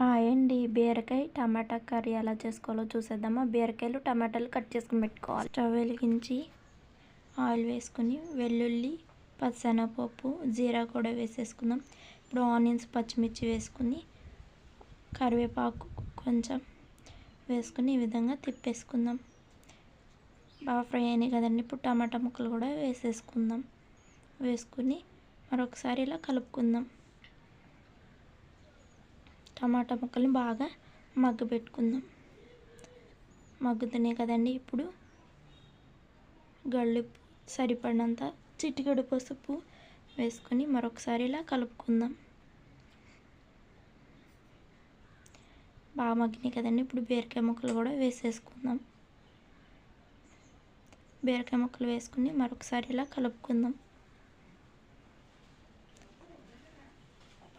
Hi అండి. బీరకాయ టమాటా curry ఎలా చేసుకోవాలో చూసేద్దామా. బీరకాయలు టమాటాలు కట్ చేసుకుని పెట్టుకోవాలి. స్టవ్ వెలిగించి ఆయిల్ వేసుకుని వెల్లుల్లి, పచ్చిశనగపప్పు, జీరా కూడా వేసేసుకుందాం. ఇప్పుడు ఆనియన్స్, పచ్చిమిర్చి వేసుకుని కరివేపాకు కొంచెం వేసుకుని ఈ విధంగా తిప్పేసుకుందాం. బాగా ఫ్రై అయినాయి కదండి. ఇప్పుడు టమాటా ముక్కలు కూడా వేసేసుకుందాం. వేసుకుని మరొకసారి ఇలా కలుపుకుందాం. టమాటా ముక్కల్ని బాగా మగ్గబెట్టుకుందాం. మగ్గుతున్నాయి కదండి. ఇప్పుడు గల్లుప్పు సరిపడినంత, చిటికెడు పసుపు వేసుకొని మరొకసారి ఇలా కలుపుకుందాం. బాగా మగ్గినాయి కదండి. ఇప్పుడు బీరకాయ ముక్కలు కూడా వేసేసుకుందాం. బీరకాయ ముక్కలు వేసుకుని మరొకసారి ఇలా కలుపుకుందాం.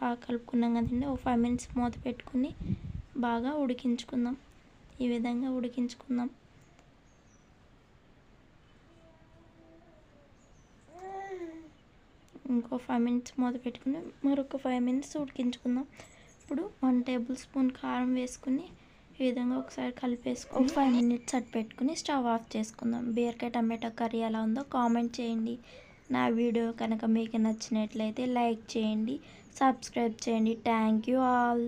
బాగా కలుపుకున్నాం కదండి. ఒక 5 minutes మూత పెట్టుకుని బాగా ఉడికించుకుందాం. ఈ విధంగా ఉడికించుకుందాం. ఇంకో 5 minutes మూత పెట్టుకుని మరొక 5 minutes ఉడికించుకుందాం. ఇప్పుడు 1 tablespoon కారం వేసుకుని ఈ విధంగా ఒకసారి కలిపేసుకుని ఒక 5 minutes అట్టు పెట్టుకుని స్టవ్ ఆఫ్ చేసుకుందాం. బీరకాయ టమాటా కర్రీ ఎలా ఉందో కామెంట్ చేయండి. నా వీడియో కనుక మీకు నచ్చినట్లయితే లైక్ చేయండి, సబ్స్క్రైబ్ చేయండి. Thank you all.